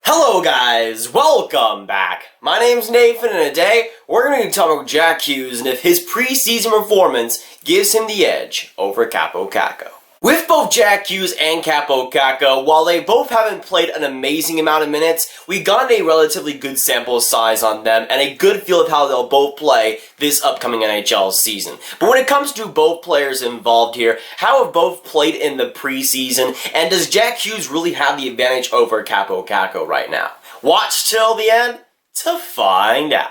Hello guys, welcome back. My name's Nathan and today we're going to be talking about Jack Hughes and if his preseason performance gives him the edge over Kakko. With both Jack Hughes and Kakko, while they both haven't played an amazing amount of minutes, we got a relatively good sample size on them and a good feel of how they'll both play this upcoming NHL season. But when it comes to both players involved here, how have both played in the preseason, and does Jack Hughes really have the advantage over Kakko right now? Watch till the end to find out.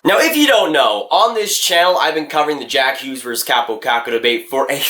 Now, if you don't know, on this channel, I've been covering the Jack Hughes vs. Kakko debate for a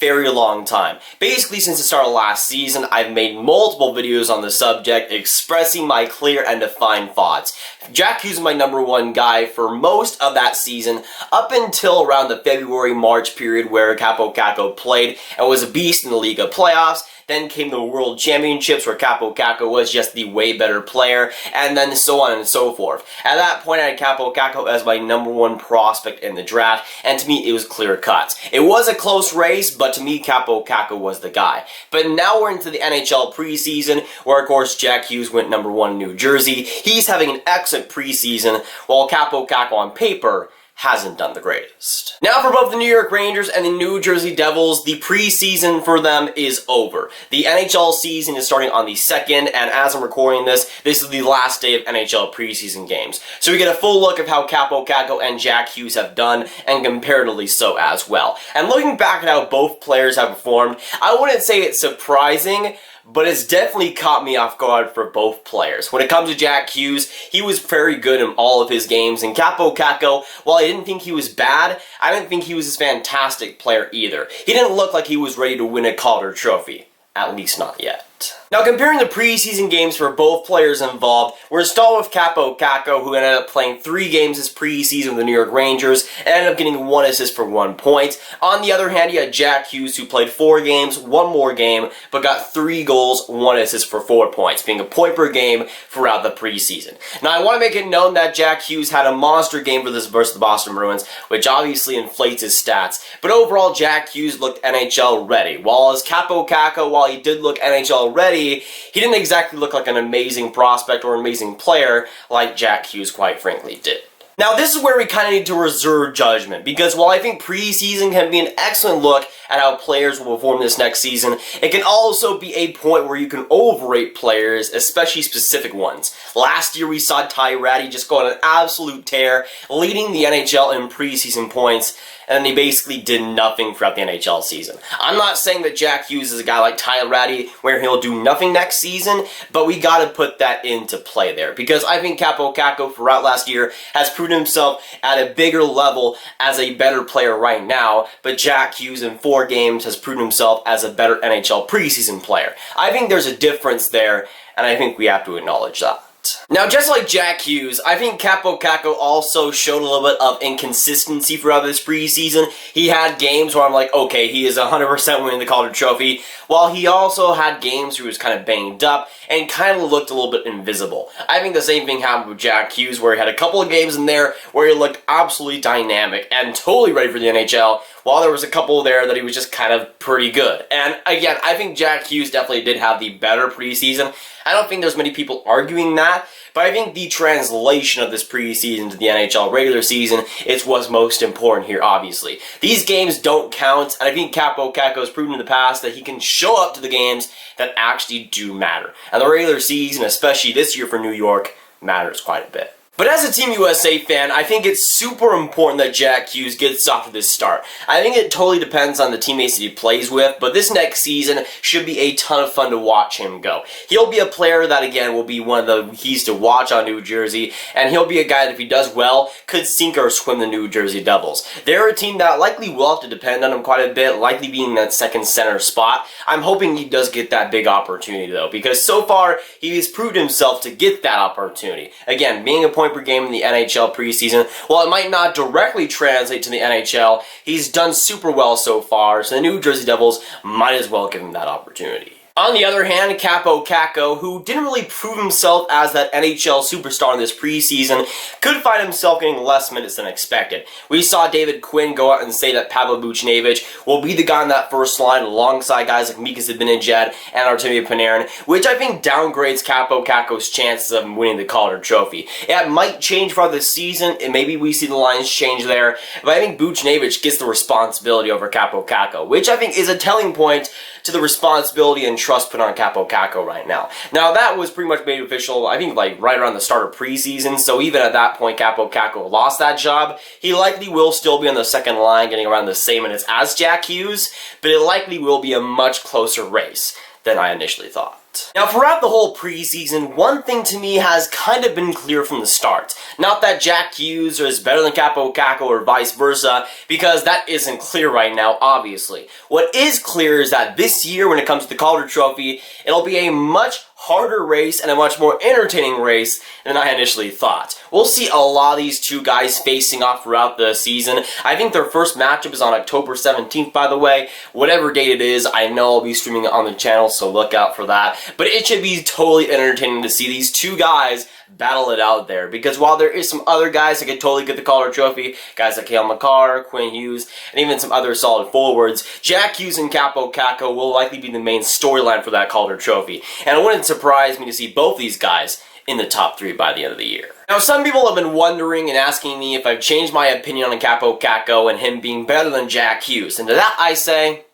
very long time. Basically, since the start of last season, I've made multiple videos on the subject expressing my clear and defined thoughts. Jack Hughes is my #1 guy for most of that season, up until around the February-March period where Kakko played and was a beast in the Liga playoffs. Then came the World Championships where Kakko was just the way better player, and then so on and so forth. At that point, I had Kakko as my #1 prospect in the draft, and to me, it was clear cut. It was a close race, but to me, Kakko was the guy. But now we're into the NHL preseason, where of course Jack Hughes went #1 in New Jersey. He's having an excellent preseason, while Kakko on paper hasn't done the greatest. Now for both the New York Rangers and the New Jersey Devils, the preseason for them is over. The NHL season is starting on the 2nd, and as I'm recording this, this is the last day of NHL preseason games. So we get a full look of how Kakko and Jack Hughes have done, and comparatively so as well. And looking back at how both players have performed, I wouldn't say it's surprising, but it's definitely caught me off guard for both players. When it comes to Jack Hughes, he was very good in all of his games, and Kakko, while I didn't think he was bad, I didn't think he was a fantastic player either. He didn't look like he was ready to win a Calder trophy. At least not yet. Now, comparing the preseason games for both players involved, we're starting with Kakko, who ended up playing 3 games this preseason with the New York Rangers, and ended up getting 1 assist for 1 point. On the other hand, you had Jack Hughes, who played 4 games, 1 more game, but got 3 goals, 1 assist for 4 points, being a point per game throughout the preseason. Now, I want to make it known that Jack Hughes had a monster game for this versus the Boston Bruins, which obviously inflates his stats, but overall, Jack Hughes looked NHL ready, while as Kakko, while he did look NHL ready, he didn't exactly look like an amazing prospect or an amazing player like Jack Hughes, quite frankly, did. Now, this is where we kind of need to reserve judgment, because while I think preseason can be an excellent look at how players will perform this next season, it can also be a point where you can overrate players, especially specific ones. Last year, we saw Ratty just go on an absolute tear, leading the NHL in preseason points, and he basically did nothing throughout the NHL season. I'm not saying that Jack Hughes is a guy like Ratty where he'll do nothing next season, but we gotta put that into play there, because I think Kakko throughout last year has proven himself at a bigger level as a better player right now, but Jack Hughes in 4 games has proven himself as a better NHL preseason player. I think there's a difference there, and I think we have to acknowledge that. Now, just like Jack Hughes, I think Kakko also showed a little bit of inconsistency throughout this preseason. He had games where I'm like, okay, he is 100% winning the Calder trophy, while he also had games where he was kind of banged up and kind of looked a little bit invisible. I think the same thing happened with Jack Hughes, where he had a couple of games in there where he looked absolutely dynamic and totally ready for the NHL, while there was a couple there that he was just kind of pretty good. And again, I think Jack Hughes definitely did have the better preseason. I don't think there's many people arguing that, but I think the translation of this preseason to the NHL regular season is what's most important here, obviously. These games don't count, and I think Kakko has proven in the past that he can show up to the games that actually do matter. And the regular season, especially this year for New York, matters quite a bit. But as a Team USA fan, I think it's super important that Jack Hughes gets off to this start. I think it totally depends on the teammates that he plays with, but this next season should be a ton of fun to watch him go. He'll be a player that, again, will be one of the keys to watch on New Jersey, and he'll be a guy that, if he does well, could sink or swim the New Jersey Devils. They're a team that likely will have to depend on him quite a bit, likely being in that second center spot. I'm hoping he does get that big opportunity, though, because so far, he has proved himself to get that opportunity. Again, being a point per game in the NHL preseason, while it might not directly translate to the NHL, he's done super well so far, so the New Jersey Devils might as well give him that opportunity. On the other hand, Kakko, who didn't really prove himself as that NHL superstar in this preseason, could find himself getting less minutes than expected. We saw David Quinn go out and say that Pavel Buchnevich will be the guy on that first line alongside guys like Mika Zibanejad and Artemi Panarin, which I think downgrades Kakko's chances of winning the Calder Trophy. It might change throughout the season, and maybe we see the lines change there, but I think Buchnevich gets the responsibility over Kakko, which I think is a telling point to the responsibility and trust put on Kakko right now. Now, that was pretty much made official, I think, like, right around the start of preseason, so even at that point, Kakko lost that job. He likely will still be on the second line, getting around the same minutes as Jack Hughes, but it likely will be a much closer race than I initially thought. Now, throughout the whole preseason, one thing to me has kind of been clear from the start. Not that Jack Hughes is better than Kakko or vice versa, because that isn't clear right now, obviously. What is clear is that this year, when it comes to the Calder Trophy, it'll be a much harder race and a much more entertaining race than I initially thought. We'll see a lot of these two guys facing off throughout the season. I think their first matchup is on October 17th, by the way. Whatever date it is, I know I'll be streaming it on the channel, so look out for that. But it should be totally entertaining to see these two guys battle it out there, because while there is some other guys that could totally get the Calder Trophy, guys like Cale Makar, Quinn Hughes, and even some other solid forwards, Jack Hughes and Kakko will likely be the main storyline for that Calder Trophy, and it wouldn't surprise me to see both these guys in the top 3 by the end of the year. Now, some people have been wondering and asking me if I've changed my opinion on Kakko and him being better than Jack Hughes, and to that I say,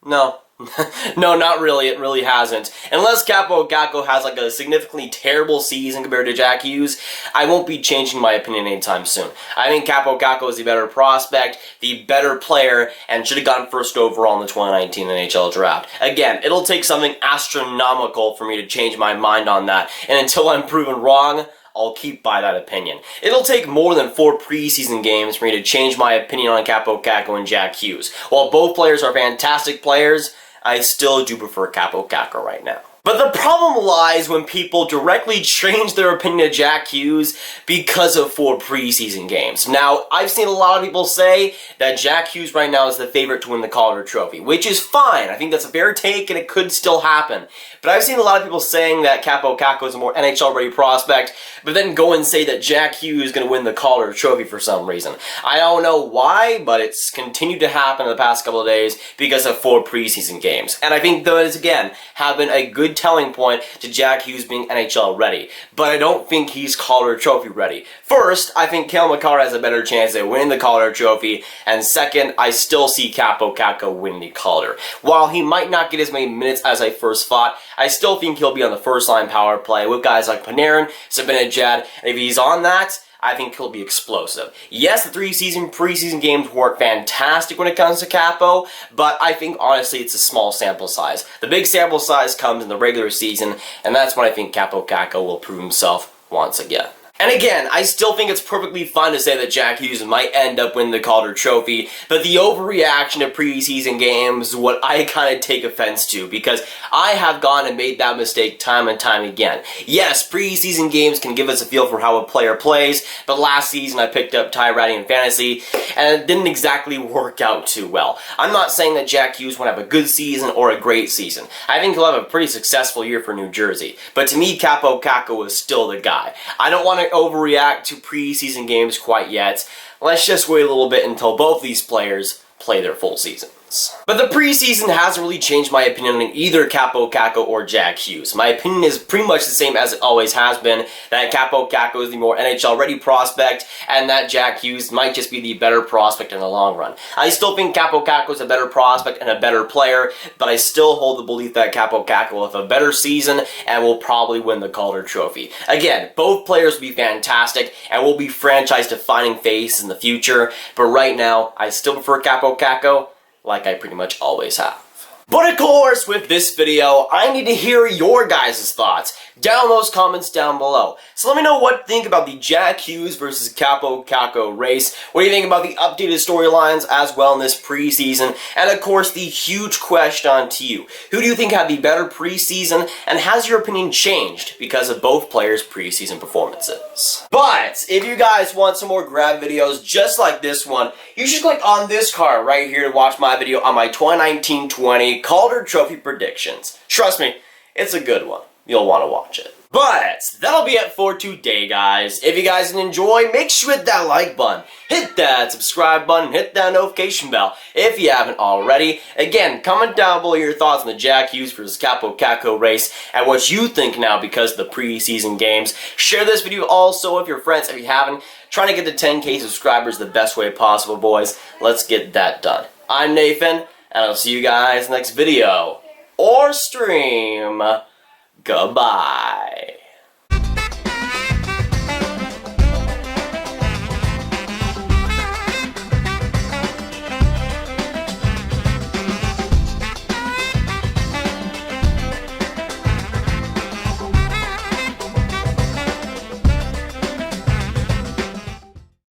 no. No, not really. It really hasn't. Unless Kakko has like a significantly terrible season compared to Jack Hughes, I won't be changing my opinion anytime soon. I think Kakko is the better prospect, the better player, and should have gone first overall in the 2019 NHL draft. Again, it'll take something astronomical for me to change my mind on that, and until I'm proven wrong, I'll keep by that opinion. It'll take more than 4 preseason games for me to change my opinion on Kakko and Jack Hughes. While both players are fantastic players, I still do prefer Kakko right now. But the problem lies when people directly change their opinion of Jack Hughes because of 4 preseason games. Now, I've seen a lot of people say that Jack Hughes right now is the favorite to win the Calder Trophy, which is fine. I think that's a fair take and it could still happen. But I've seen a lot of people saying that Kakko is a more NHL-ready prospect, but then go and say that Jack Hughes is going to win the Calder Trophy for some reason. I don't know why, but it's continued to happen in the past couple of days because of 4 preseason games. And I think those, again, have been a good telling point to Jack Hughes being NHL ready, but I don't think he's Calder Trophy ready. First, I think Cale Makar has a better chance at winning the Calder Trophy, and second, I still see Kakko win the Calder. While he might not get as many minutes as I first thought, I still think he'll be on the first line power play with guys like Panarin, Zibanejad, and if he's on that, I think he'll be explosive. Yes, the 3 preseason games work fantastic when it comes to Kaapo, but I think honestly it's a small sample size. The big sample size comes in the regular season, and that's when I think Kakko will prove himself once again. And again, I still think it's perfectly fine to say that Jack Hughes might end up winning the Calder Trophy, but the overreaction to preseason games is what I kind of take offense to, because I have gone and made that mistake time and time again. Yes, preseason games can give us a feel for how a player plays, but last season I picked up Ty Ratty in fantasy, and it didn't exactly work out too well. I'm not saying that Jack Hughes won't have a good season or a great season. I think he'll have a pretty successful year for New Jersey, but to me, Kakko is still the guy. I don't want to overreact to preseason games quite yet. Let's just wait a little bit until both these players play their full seasons. But the preseason hasn't really changed my opinion on either Kakko or Jack Hughes. My opinion is pretty much the same as it always has been, that Kakko is the more NHL-ready prospect, and that Jack Hughes might just be the better prospect in the long run. I still think Kakko is a better prospect and a better player, but I still hold the belief that Kakko will have a better season and will probably win the Calder Trophy. Again, both players will be fantastic and will be franchise-defining faces in the future, but right now, I still prefer Kakko, like I pretty much always have. But of course, with this video, I need to hear your guys' thoughts. down in those comments down below. So let me know what you think about the Jack Hughes versus Kakko race. What do you think about the updated storylines as well in this preseason? And of course, the huge question to you. Who do you think had the better preseason, and has your opinion changed because of both players' preseason performances? But if you guys want some more Grav videos just like this one, you should click on this card right here to watch my video on my 2019-20 Calder Trophy predictions. Trust me, it's a good one. You'll want to watch it. But that'll be it for today, guys. If you guys enjoy, make sure to hit that like button, hit that subscribe button, hit that notification bell if you haven't already. Again, comment down below your thoughts on the Jack Hughes versus Kakko race and what you think now because of the preseason games. Share this video also with your friends if you haven't. Trying to get to 10K subscribers the best way possible, boys. Let's get that done. I'm Nathan, and I'll see you guys next video or stream. Goodbye.